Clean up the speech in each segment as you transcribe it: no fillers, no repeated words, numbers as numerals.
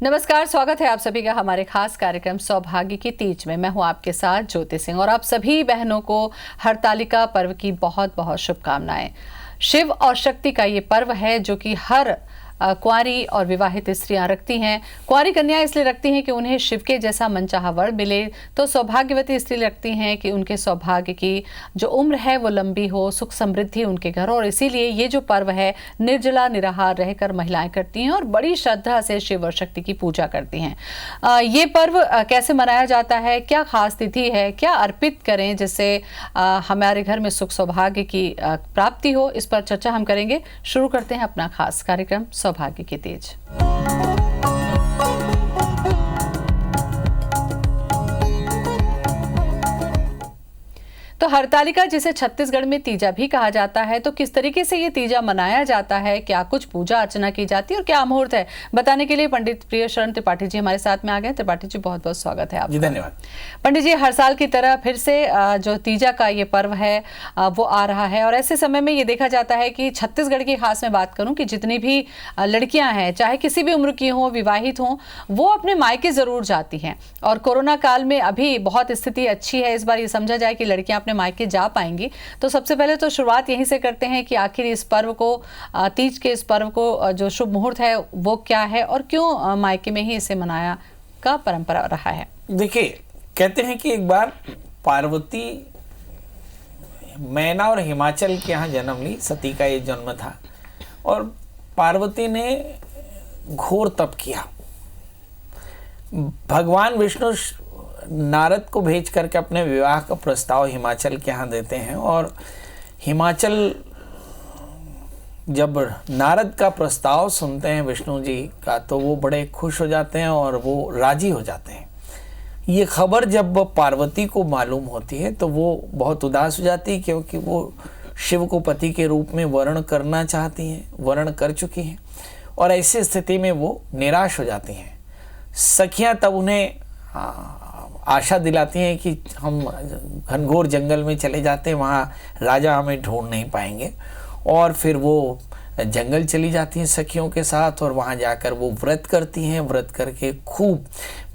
नमस्कार, स्वागत है आप सभी का हमारे खास कार्यक्रम सौभाग्य की तीज में। मैं हूं आपके साथ ज्योति सिंह और आप सभी बहनों को हरतालिका पर्व की बहुत बहुत शुभकामनाएं। शिव और शक्ति का ये पर्व है जो कि हर कुंवारी और विवाहित स्त्रियां रखती हैं। कुंवारी कन्या इसलिए रखती हैं कि उन्हें शिव के जैसा मनचाहा वर मिले, तो सौभाग्यवती इसलिए रखती हैं कि उनके सौभाग्य की जो उम्र है वो लंबी हो, सुख समृद्धि उनके घर। और इसीलिए ये जो पर्व है निर्जला निराहार रहकर महिलाएं करती हैं और बड़ी श्रद्धा से शिव और शक्ति की पूजा करती हैं। ये पर्व कैसे मनाया जाता है, क्या खास तिथि है, क्या अर्पित करें जिससे हमारे घर में सुख सौभाग्य की प्राप्ति हो, इस पर चर्चा हम करेंगे। शुरू करते हैं अपना खास कार्यक्रम सौभाग्य की तीज। तो हरतालिका जिसे छत्तीसगढ़ में तीजा भी कहा जाता है, तो किस तरीके से ये तीजा मनाया जाता है, क्या कुछ पूजा अर्चना की जाती है और क्या मुहूर्त है, बताने के लिए पंडित प्रियशरण त्रिपाठी जी हमारे साथ में आ गए। त्रिपाठी जी बहुत बहुत स्वागत है आपका। धन्यवाद। पंडित जी, हर साल की तरह फिर से जो तीजा का ये पर्व है वो आ रहा है और ऐसे समय में ये देखा जाता है कि छत्तीसगढ़ की खास मैं बात करूं कि जितनी भी लड़कियां हैं, चाहे किसी भी उम्र की हों, विवाहित हों, वो अपने मायके जरूर जाती हैं। और कोरोना काल में अभी बहुत स्थिति अच्छी है, इस बार ये समझा जाए कि लड़कियां मायके जा पाएंगी। तो सबसे पहले तो शुरुआत यहीं से करते हैं कि आखिर इस पर्व को, तीज के इस पर्व को जो शुभ मुहूर्त है वो क्या है और क्यों मायके में ही इसे मनाया का परंपरा रहा है। देखिए, कहते हैं कि एक बार पार्वती मैना और हिमाचल के यहाँ जन्म ली। सती का ये जन्म था और पार्वती ने घोर तप किया। भगवान विष्णु नारद को भेज करके अपने विवाह का प्रस्ताव हिमाचल के यहाँ देते हैं और हिमाचल जब नारद का प्रस्ताव सुनते हैं विष्णु जी का, तो वो बड़े खुश हो जाते हैं और वो राजी हो जाते हैं। ये खबर जब पार्वती को मालूम होती है तो वो बहुत उदास हो जाती है, क्योंकि वो शिव को पति के रूप में वर्ण करना चाहती हैं, वर्ण कर चुकी हैं और ऐसी स्थिति में वो निराश हो जाती हैं। सखियाँ तब उन्हें आशा दिलाती हैं कि हम घनघोर जंगल में चले जाते हैं, वहाँ राजा हमें ढूंढ नहीं पाएंगे। और फिर वो जंगल चली जाती हैं सखियों के साथ और वहाँ जाकर वो व्रत करती हैं। व्रत करके खूब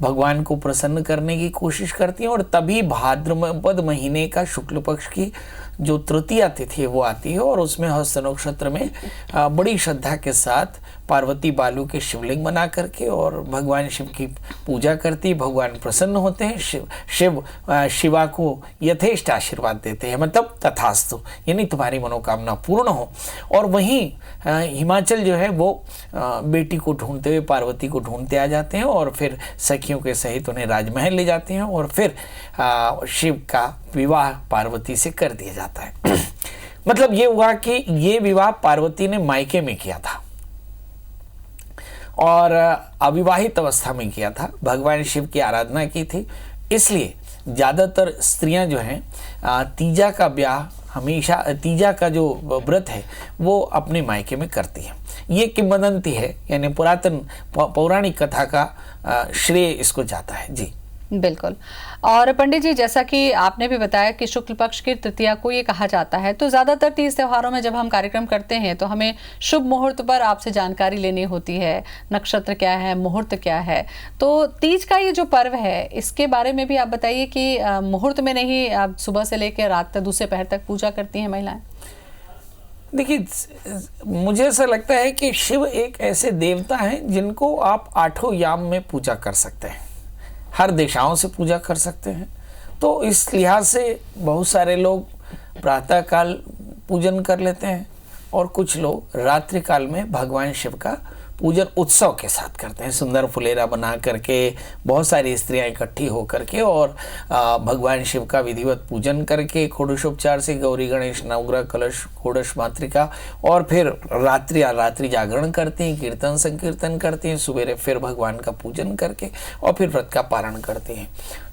भगवान को प्रसन्न करने की कोशिश करती हैं और तभी भाद्रपद महीने का शुक्ल पक्ष की जो तृतीया तिथि है वो आती है और उसमें हस्त नक्षत्र में बड़ी श्रद्धा के साथ पार्वती बालू के शिवलिंग बना करके और भगवान शिव की पूजा करती। भगवान प्रसन्न होते हैं, शिव शिवा को यथेष्ट आशीर्वाद देते हैं, मतलब तथास्तु, यानी तुम्हारी मनोकामना पूर्ण हो। और वहीं हिमाचल जो है वो बेटी को ढूंढते हुए, पार्वती को ढूंढते आ जाते हैं और फिर सखियों के सहित उन्हें राजमहल ले जाते हैं और फिर शिव का विवाह पार्वती से कर दिया जाता है। मतलब ये हुआ कि ये विवाह पार्वती ने मायके में किया था और अविवाहित अवस्था में किया था। भगवान शिव की आराधना की थी, इसलिए ज़्यादातर स्त्रियां जो हैं तीजा का ब्याह हमेशा, तीजा का जो व्रत है वो अपने मायके में करती हैं। ये किंवदंती है, यानी पुरातन पौराणिक कथा का श्रेय इसको जाता है। जी बिल्कुल। और पंडित जी, जैसा कि आपने भी बताया कि शुक्ल पक्ष की तृतीया को ये कहा जाता है, तो ज्यादातर तीज त्योहारों में जब हम कार्यक्रम करते हैं तो हमें शुभ मुहूर्त पर आपसे जानकारी लेनी होती है, नक्षत्र क्या है, मुहूर्त क्या है। तो तीज का ये जो पर्व है इसके बारे में भी आप बताइए कि मुहूर्त में नहीं, आप सुबह से लेकर रात तक, दूसरे पहर तक पूजा करती हैं महिलाएं। देखिए, मुझे ऐसा लगता है कि शिव एक ऐसे देवता हैं जिनको आप आठों याम में पूजा कर सकते हैं, हर दिशाओं से पूजा कर सकते हैं। तो इस लिहाज से बहुत सारे लोग प्रातःकाल पूजन कर लेते हैं और कुछ लोग रात्रि काल में भगवान शिव का पूजन उत्सव के साथ करते हैं। सुंदर फुलेरा बना करके बहुत सारी स्त्रियां इकट्ठी होकर के और भगवान शिव का विधिवत पूजन करके षोडशोपचार से गौरी गणेश नवग्रह कलश षोडश मातृका और फिर रात्रि जागरण करती हैं, कीर्तन संकीर्तन करती हैं, सवेरे फिर भगवान का पूजन करके और फिर व्रत का पारण करते हैं।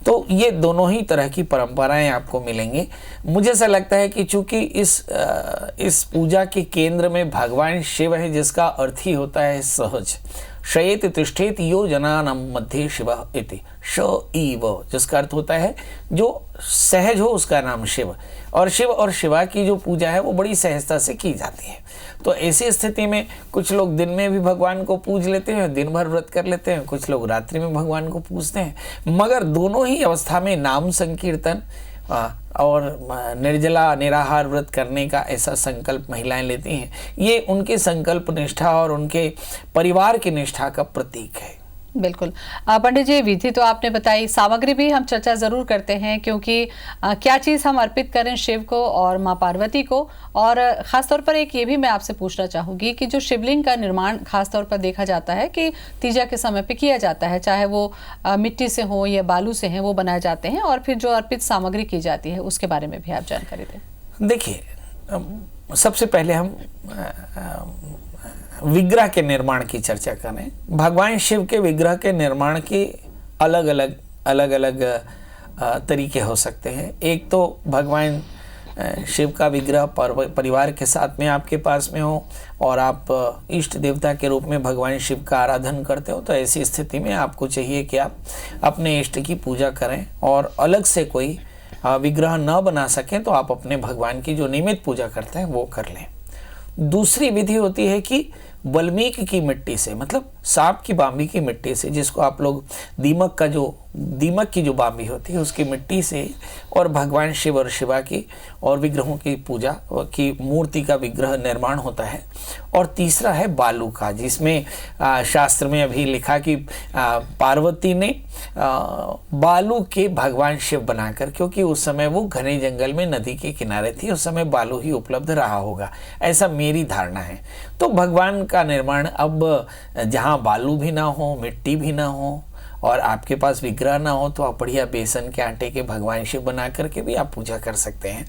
तो ये दोनों ही तरह की परंपराएं आपको मिलेंगी। मुझे ऐसा लगता है कि चूंकि इस पूजा के केंद्र में भगवान शिव है, जिसका अर्थ ही होता है सहज, शयेत तिष्ठेत यो जनानां मध्ये शिवः इति। श ईव, जिसका अर्थ होता है जो सहज हो उसका नाम शिव। और शिव और शिवा की जो पूजा है वो बड़ी सहजता से की जाती है। तो ऐसी स्थिति में कुछ लोग दिन में भी भगवान को पूज लेते हैं, दिन भर व्रत कर लेते हैं, कुछ लोग रात्रि में भगवान को पूजते हैं। मगर दोनों ही अवस्था में नाम संकीर्तन और निर्जला निराहार व्रत करने का ऐसा संकल्प महिलाएं लेती हैं। ये उनके संकल्प निष्ठा और उनके परिवार की निष्ठा का प्रतीक है। बिल्कुल। पंडित जी, विधि तो आपने बताई, सामग्री भी हम चर्चा जरूर करते हैं, क्योंकि क्या चीज़ हम अर्पित करें शिव को और माँ पार्वती को। और ख़ासतौर पर एक ये भी मैं आपसे पूछना चाहूँगी कि जो शिवलिंग का निर्माण खासतौर पर देखा जाता है कि तीजा के समय पे किया जाता है, चाहे वो मिट्टी से हो या बालू से हैं, वो बनाए जाते हैं, और फिर जो अर्पित सामग्री की जाती है उसके बारे में भी आप जानकारी दें। देखिए, सबसे पहले हम विग्रह के निर्माण की चर्चा करें। भगवान शिव के विग्रह के निर्माण के अलग अलग तरीके हो सकते हैं। एक तो भगवान शिव का विग्रह परिवार के साथ में आपके पास में हो और आप इष्ट देवता के रूप में भगवान शिव का आराधन करते हो, तो ऐसी स्थिति में आपको चाहिए कि आप अपने इष्ट की पूजा करें और अलग से कोई विग्रह न बना सकें तो आप अपने भगवान की जो नियमित पूजा करते हैं वो कर लें। दूसरी विधि होती है कि वाल्मीक की मिट्टी से, मतलब सांप की बांबी की मिट्टी से, जिसको आप लोग दीमक की जो बांबी होती है उसकी मिट्टी से, और भगवान शिव और शिवा की और विग्रहों की पूजा की मूर्ति का विग्रह निर्माण होता है। और तीसरा है बालू का, जिसमें शास्त्र में अभी लिखा कि पार्वती ने बालू के भगवान शिव बनाकर, क्योंकि उस समय वो घने जंगल में नदी के किनारे थी, उस समय बालू ही उपलब्ध रहा होगा, ऐसा मेरी धारणा है। तो भगवान का निर्माण अब जहाँ बालू भी ना हो, मिट्टी भी ना हो और आपके पास विग्रह ना हो, तो आप बढ़िया बेसन के आटे के भगवान शिव बना करके भी आप पूजा कर सकते हैं।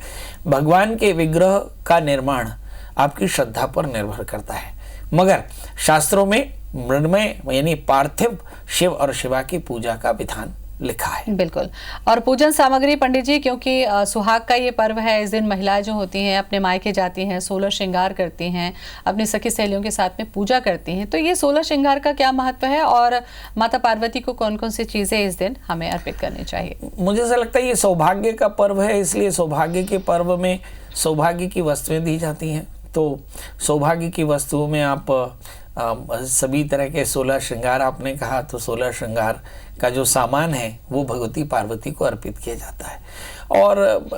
भगवान के विग्रह का निर्माण आपकी श्रद्धा पर निर्भर करता है, मगर शास्त्रों में मृण्मय यानी पार्थिव शिव और शिवा की पूजा का विधान लिखा है। बिल्कुल। और पूजन सामग्री पंडित जी, क्योंकि सुहाग का ये पर्व है, इस दिन महिलाएं जो होती हैं अपने मायके जाती हैं, 16 श्रृंगार करती हैं, अपनी सखी सहेलियों के साथ में पूजा करती हैं। तो ये 16 श्रृंगार का क्या महत्व है और माता पार्वती को कौन कौन सी चीजें इस दिन हमें अर्पित करनी चाहिए? मुझे ऐसा लगता है ये सौभाग्य का पर्व है, इसलिए सौभाग्य के पर्व में सौभाग्य की वस्तुएं दी जाती हैं। तो सौभाग्य की वस्तुओं में आप सभी तरह के 16 श्रृंगार, आपने कहा तो 16 श्रृंगार का जो सामान है वो भगवती पार्वती को अर्पित किया जाता है। और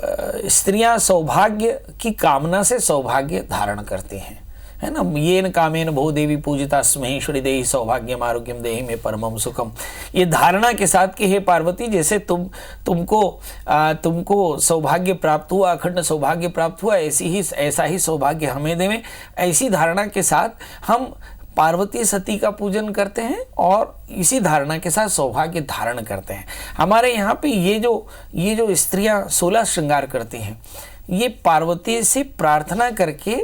स्त्रियां सौभाग्य की कामना से सौभाग्य धारण करती हैं, है ना। येन कामेन भो देवी पूजिता स्महेश्वरी देहि सौभाग्यम आरोग्यम देहि में परमम सुखम। ये धारणा के साथ कि हे पार्वती, जैसे तुमको सौभाग्य प्राप्त हुआ, अखंड सौभाग्य प्राप्त हुआ, ऐसा ही सौभाग्य हमें देवें, ऐसी धारणा के साथ हम पार्वती सती का पूजन करते हैं और इसी धारणा के साथ सौभाग्य धारण करते हैं। हमारे यहाँ पे ये जो स्त्रियां 16 श्रृंगार करती हैं, ये पार्वती से प्रार्थना करके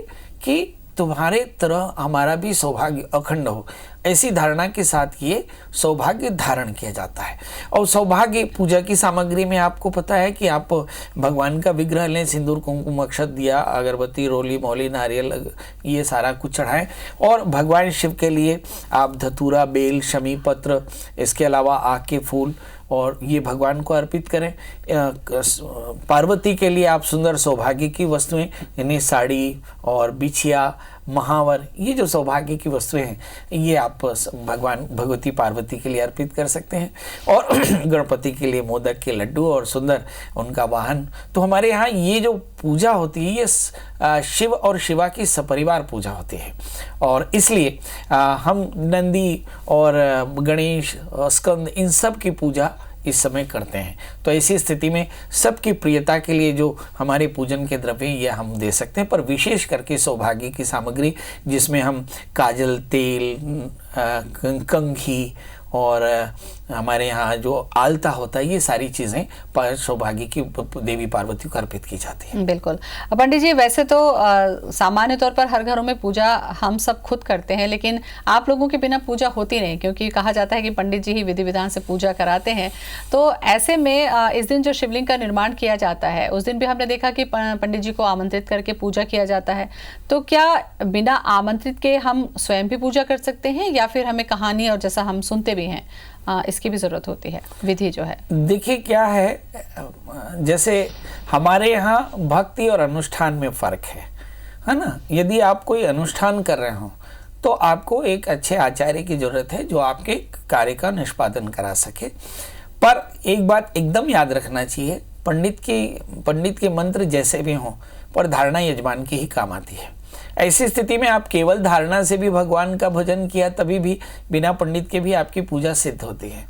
कि तुम्हारे तरह हमारा भी सौभाग्य अखंड हो, ऐसी धारणा के साथ ये सौभाग्य धारण किया जाता है। और सौभाग्य पूजा की सामग्री में आपको पता है कि आप भगवान का विग्रह लें, सिंदूर कुमकुम अक्षत दिया, अगरबत्ती रोली मौली नारियल, ये सारा कुछ चढ़ाएं। और भगवान शिव के लिए आप धतूरा, बेल, शमी पत्र, इसके अलावा आक के फूल और ये भगवान को अर्पित करें। पार्वती के लिए आप सुंदर सौभाग्य की वस्तुएं यानी साड़ी और बिछिया, महावर, ये जो सौभाग्य की वस्तुएं हैं ये आप भगवती पार्वती के लिए अर्पित कर सकते हैं। और गणपति के लिए मोदक के लड्डू और सुंदर उनका वाहन। तो हमारे यहाँ ये जो पूजा होती है ये शिव और शिवा की सपरिवार पूजा होती है, और इसलिए हम नंदी और गणेश, स्कंद, इन सब की पूजा इस समय करते हैं। तो ऐसी स्थिति में सबकी प्रियता के लिए जो हमारे पूजन के द्रव्य ये हम दे सकते हैं, पर विशेष करके सौभाग्य की सामग्री जिसमें हम काजल, तेल, कंघी और हमारे यहाँ जो आलता होता है, ये सारी चीज़ें पर सौभाग्य की देवी पार्वती को अर्पित की जाती है। बिल्कुल। पंडित जी, वैसे तो सामान्य तौर पर हर घरों में पूजा हम सब खुद करते हैं, लेकिन आप लोगों के बिना पूजा होती नहीं, क्योंकि कहा जाता है कि पंडित जी ही विधि विधान से पूजा कराते हैं। तो ऐसे में इस दिन जो शिवलिंग का निर्माण किया जाता है, उस दिन भी हमने देखा कि पंडित जी को आमंत्रित करके पूजा किया जाता है। तो क्या बिना आमंत्रित के हम स्वयं भी पूजा कर सकते हैं, या फिर हमें कहानी और जैसा हम सुनते भी हैं इसकी भी जरूरत होती है, विधि जो है? देखिए क्या है, जैसे हमारे यहाँ भक्ति और अनुष्ठान में फर्क है ना। यदि आप कोई अनुष्ठान कर रहे हो तो आपको एक अच्छे आचार्य की जरूरत है जो आपके कार्य का निष्पादन करा सके। पर एक बात एकदम याद रखना चाहिए, पंडित के मंत्र जैसे भी हों, पर धारणा यजमान की ही काम आती है। ऐसी स्थिति में आप केवल धारणा से भी भगवान का भजन किया, तभी भी बिना पंडित के भी आपकी पूजा सिद्ध होती है।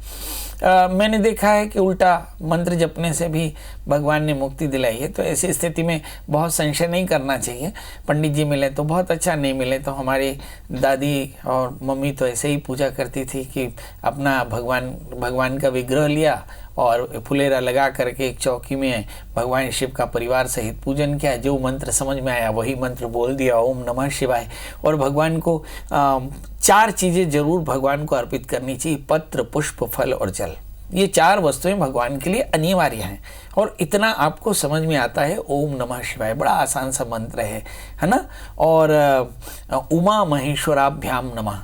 मैंने देखा है कि उल्टा मंत्र जपने से भी भगवान ने मुक्ति दिलाई है। तो ऐसी स्थिति में बहुत संशय नहीं करना चाहिए। पंडित जी मिले तो बहुत अच्छा, नहीं मिले तो हमारी दादी और मम्मी तो ऐसे ही पूजा करती थी कि अपना भगवान का विग्रह लिया और फुलेरा लगा करके एक चौकी में भगवान शिव का परिवार सहित पूजन किया। जो मंत्र समझ में आया वही मंत्र बोल दिया, ओम नमः शिवाय। और भगवान को 4 चीज़ें जरूर भगवान को अर्पित करनी चाहिए, पत्र, पुष्प, फल और जल। ये 4 वस्तुएं भगवान के लिए अनिवार्य हैं। और इतना आपको समझ में आता है, ओम नमः शिवाय बड़ा आसान सा मंत्र है ना। और उमा महेश्वराभ्याम नमः,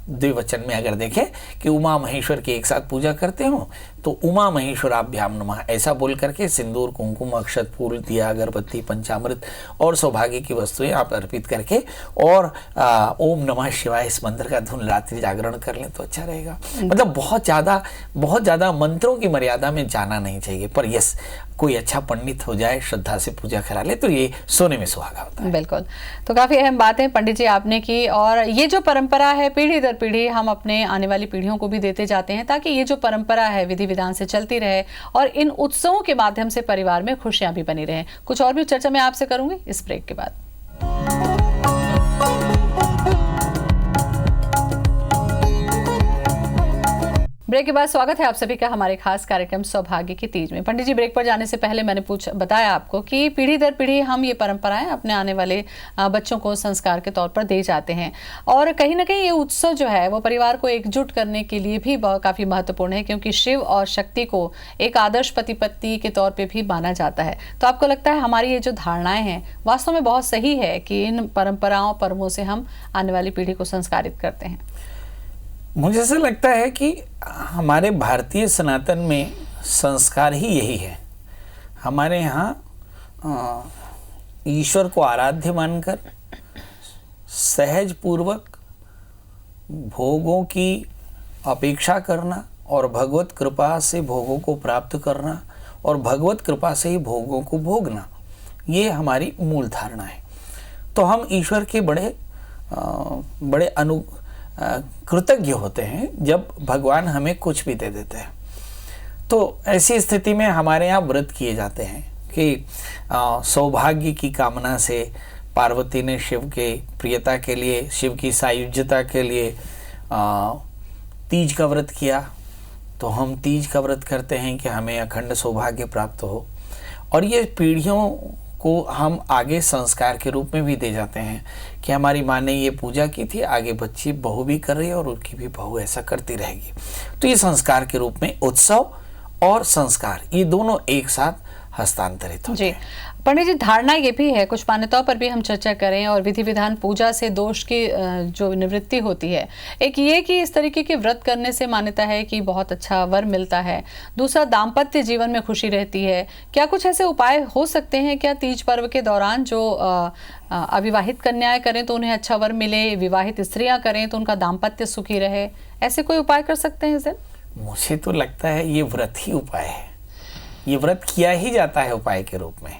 द्विवचन में अगर देखें कि उमा महेश्वर की एक साथ पूजा करते हो तो उमा महेश्वराभ्याम नमः ऐसा बोल करके सिंदूर, कुंकुम, अक्षत, फूल, दिया, अगरबत्ती, पंचामृत और सौभाग्य की वस्तुएं आप अर्पित करके और ओम नमः शिवाय इस मंत्र का धुन रात्रि जागरण कर लें तो अच्छा रहेगा। मतलब बहुत ज़्यादा मंत्रों की मर्यादा में जाना नहीं चाहिए। पर यस, कोई अच्छा पंडित हो जाए, श्रद्धा से पूजा करा ले तो ये सोने में सुहागा होता है। बिल्कुल। तो काफ़ी अहम बात है पंडित जी आपने की, और ये जो परंपरा है पीढ़ी दर पीढ़ी हम अपने आने वाली पीढ़ियों को भी देते जाते हैं, ताकि ये जो परंपरा है विधि विधान से चलती रहे और इन उत्सवों के माध्यम से परिवार में खुशियां भी बनी रहें। कुछ और भी चर्चा मैं आपसे करूंगी इस ब्रेक के बाद। ब्रेक के बाद स्वागत है आप सभी का हमारे खास कार्यक्रम सौभाग्य की तीज में। पंडित जी, ब्रेक पर जाने से पहले मैंने बताया आपको कि पीढ़ी दर पीढ़ी हम ये परंपराएं अपने आने वाले बच्चों को संस्कार के तौर पर दे जाते हैं, और कहीं ना कहीं ये उत्सव जो है वो परिवार को एकजुट करने के लिए भी काफ़ी महत्वपूर्ण है, क्योंकि शिव और शक्ति को एक आदर्श पति पत्नी के तौर पर भी माना जाता है। तो आपको लगता है हमारी ये जो धारणाएं हैं वास्तव में बहुत सही है कि इन परंपराओं पर्वों से हम आने वाली पीढ़ी को संस्कारित करते हैं? मुझे ऐसा लगता है कि हमारे भारतीय सनातन में संस्कार ही यही है। हमारे यहाँ ईश्वर को आराध्य मानकर सहज पूर्वक भोगों की अपेक्षा करना और भगवत कृपा से भोगों को प्राप्त करना और भगवत कृपा से ही भोगों को भोगना, ये हमारी मूल धारणा है। तो हम ईश्वर के बड़े कृतज्ञ होते हैं जब भगवान हमें कुछ भी दे देते हैं। तो ऐसी स्थिति में हमारे यहाँ व्रत किए जाते हैं कि सौभाग्य की कामना से पार्वती ने शिव के प्रियता के लिए, शिव की सायुज्यता के लिए तीज का व्रत किया। तो हम तीज का व्रत करते हैं कि हमें अखंड सौभाग्य प्राप्त हो, और ये पीढ़ियों को हम आगे संस्कार के रूप में भी दे जाते हैं कि हमारी माँ ने ये पूजा की थी, आगे बच्ची बहू भी कर रही है और उनकी भी बहू ऐसा करती रहेगी। तो ये संस्कार के रूप में उत्सव और संस्कार ये दोनों एक साथ हस्तांतरित होते हैं। पंडित जी, धारणा ये भी है, कुछ मान्यताओं पर भी हम चर्चा करें, और विधि विधान पूजा से दोष की जो निवृत्ति होती है। एक ये कि इस तरीके के व्रत करने से मान्यता है कि बहुत अच्छा वर मिलता है। दूसरा, दाम्पत्य जीवन में खुशी रहती है। क्या कुछ ऐसे उपाय हो सकते हैं क्या तीज पर्व के दौरान जो अविवाहित कन्याएं करें तो उन्हें अच्छा वर मिले, विवाहित स्त्रियां करें तो उनका दाम्पत्य सुखी रहे? ऐसे कोई उपाय कर सकते हैं इस दिन? मुझे तो लगता है ये व्रत ही उपाय है। ये व्रत किया ही जाता है उपाय के रूप में।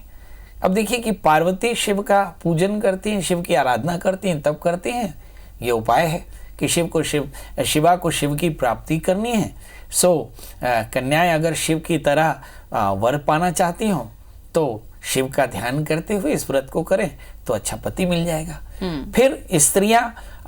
अब देखिए कि पार्वती शिव का पूजन करती हैं, शिव की आराधना करती हैं, तब करती हैं। ये उपाय है कि शिवा को शिव की प्राप्ति करनी है। सो कन्याएं अगर शिव की तरह वर पाना चाहती हों तो शिव का ध्यान करते हुए इस व्रत को करें तो अच्छा पति मिल जाएगा। फिर स्त्रियां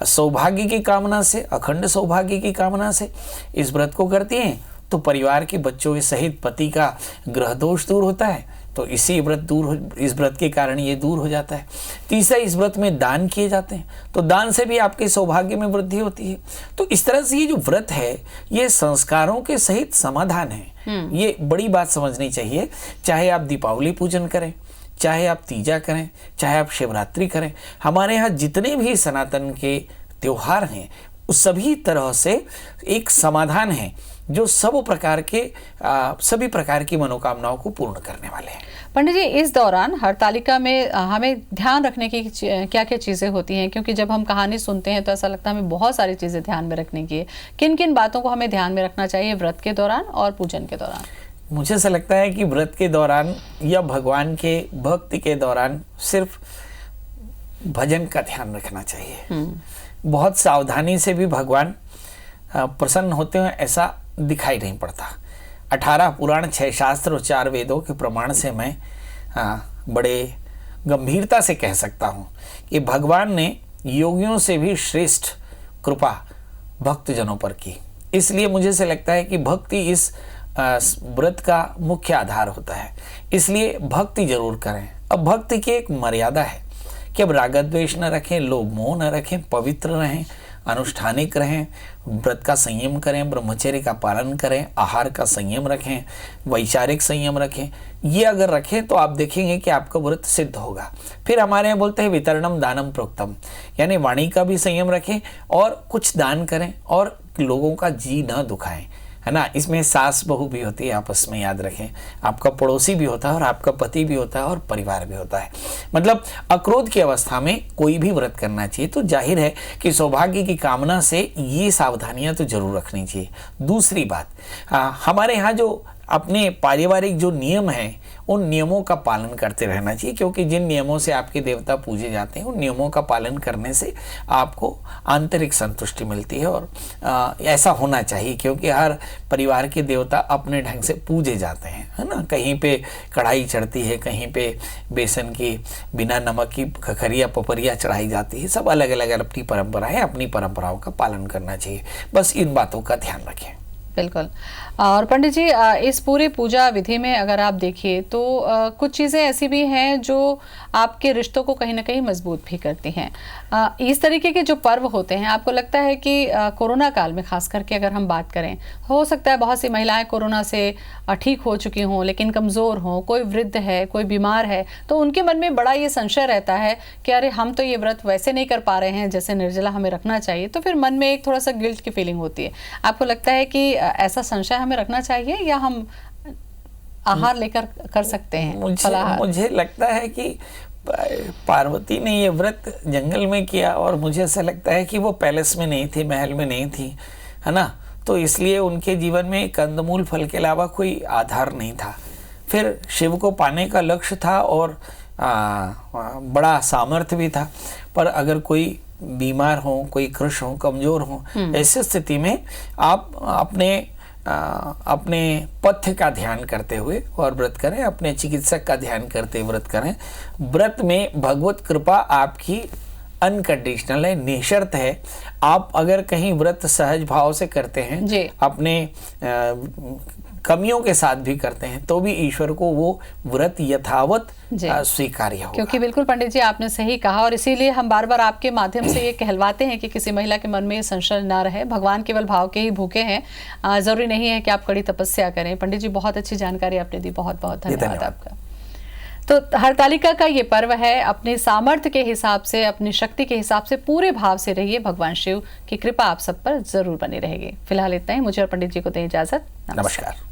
सौभाग्य की कामना से, अखंड सौभाग्य की कामना से इस व्रत को करती हैं तो परिवार के बच्चों के सहित पति का ग्रह दोष दूर होता है, तो इस व्रत के कारण ये दूर हो जाता है। तीसरा, इस व्रत में दान किए जाते हैं, तो दान से भी आपके सौभाग्य में वृद्धि होती है। तो इस तरह से ये जो व्रत है ये संस्कारों के सहित समाधान है। ये बड़ी बात समझनी चाहिए। चाहे आप दीपावली पूजन करें, चाहे आप तीजा करें, चाहे आप शिवरात्रि करें, हमारे यहाँ जितने भी सनातन के त्योहार हैं उस सभी तरह से एक समाधान है जो सभी प्रकार की मनोकामनाओं को पूर्ण करने वाले हैं। पंडित जी, इस दौरान हरतालिका में हमें ध्यान रखने की क्या क्या चीज़ें होती हैं? क्योंकि जब हम कहानी सुनते हैं तो ऐसा लगता है हमें बहुत सारी चीज़ें ध्यान में रखने की है। किन किन बातों को हमें ध्यान में रखना चाहिए व्रत के दौरान और पूजन के दौरान? मुझे ऐसा लगता है कि व्रत के दौरान या भगवान के भक्ति के दौरान सिर्फ भजन का ध्यान रखना चाहिए। बहुत सावधानी से भी भगवान प्रसन्न होते हैं ऐसा दिखाई नहीं पड़ता। 18 पुराण, 6 शास्त्र और 4 वेदों के प्रमाण से मैं बड़े गंभीरता से कह सकता हूँ कि भगवान ने योगियों से भी श्रेष्ठ कृपा भक्तजनों पर की। इसलिए मुझे से लगता है कि भक्ति इस व्रत का मुख्य आधार होता है। इसलिए भक्ति जरूर करें। अब भक्ति की एक मर्यादा है कि अब राग द्वेष न रखें, लोभ मोह न रखें, पवित्र रहें, अनुष्ठानिक रहें, व्रत का संयम करें, ब्रह्मचर्य का पालन करें, आहार का संयम रखें, वैचारिक संयम रखें। ये अगर रखें तो आप देखेंगे कि आपका व्रत सिद्ध होगा। फिर हमारे यहाँ बोलते हैं वितरणम दानम प्रोक्तम, यानी वाणी का भी संयम रखें और कुछ दान करें और लोगों का जी न दुखाएं, है ना। इसमें सास बहू भी होती है, आपस में याद रखें। आपका पड़ोसी भी होता है और आपका पति भी होता है और परिवार भी होता है। मतलब अक्रोध की अवस्था में कोई भी व्रत करना चाहिए। तो जाहिर है कि सौभाग्य की कामना से ये सावधानियां तो जरूर रखनी चाहिए। दूसरी बात, हमारे यहाँ जो अपने पारिवारिक जो नियम हैं उन नियमों का पालन करते रहना चाहिए, क्योंकि जिन नियमों से आपके देवता पूजे जाते हैं उन नियमों का पालन करने से आपको आंतरिक संतुष्टि मिलती है। और ऐसा होना चाहिए, क्योंकि हर परिवार के देवता अपने ढंग से पूजे जाते हैं, है ना। कहीं पे कढ़ाई चढ़ती है, कहीं पे बेसन की बिना नमक की खखरिया पपरिया चढ़ाई जाती है। सब अलग अलग अपनी परंपरा है, अपनी परंपराओं का पालन करना चाहिए। बस इन बातों का ध्यान रखें। बिल्कुल। और पंडित जी, इस पूरी पूजा विधि में अगर आप देखिए तो कुछ चीज़ें ऐसी भी हैं जो आपके रिश्तों को कहीं ना कहीं मजबूत भी करती हैं। इस तरीके के जो पर्व होते हैं, आपको लगता है कि कोरोना काल में खास करके अगर हम बात करें, हो सकता है बहुत सी महिलाएं कोरोना से ठीक हो चुकी हों लेकिन कमज़ोर हों, कोई वृद्ध है, कोई बीमार है, तो उनके मन में बड़ा ये संशय रहता है कि अरे हम तो ये व्रत वैसे नहीं कर पा रहे हैं जैसे निर्जला हमें रखना चाहिए। तो फिर मन में एक थोड़ा सा गिल्ट की फीलिंग होती है। आपको लगता है कि ऐसा संशय हमें रखना चाहिए या हम आहार लेकर कर सकते हैं? मुझे लगता है कि पार्वती ने ये व्रत जंगल में किया और मुझे ऐसा लगता है कि वो पैलेस में नहीं थी, महल में नहीं थी, है ना। तो इसलिए उनके जीवन में कंदमूल फल के अलावा कोई आधार नहीं था। फिर शिव को पाने का लक्ष्य था और बड़ा सामर्थ्य भी था। पर अगर कोई बीमार हो, कोई कृश हो, कमजोर हो, ऐसी स्थिति में आप अपने पथ्य का ध्यान करते हुए और व्रत करें, अपने चिकित्सक का ध्यान करते हुए व्रत करें। व्रत में भगवत कृपा आपकी अनकंडीशनल है, निःशर्त है। आप अगर कहीं व्रत सहज भाव से करते हैं, अपने कमियों के साथ भी करते हैं, तो भी ईश्वर को वो व्रत यथावत स्वीकार्य होगा। क्योंकि बिल्कुल पंडित जी, आपने सही कहा और इसीलिए हम बार बार आपके माध्यम से ये कहलवाते हैं कि किसी महिला के मन में ये संशय ना रहे। भगवान केवल भाव के ही भूखे हैं, जरूरी नहीं है कि आप कड़ी तपस्या करें। पंडित जी, बहुत अच्छी जानकारी आपने दी, बहुत बहुत धन्यवाद आपका। तो हरतालिका का ये पर्व है, अपने सामर्थ्य के हिसाब से, अपनी शक्ति के हिसाब से पूरे भाव से रहिए। भगवान शिव की कृपा आप सब पर जरूर बनी रहेगी। फिलहाल इतना ही। मुझे और पंडित जी को दें इजाजत। नमस्कार।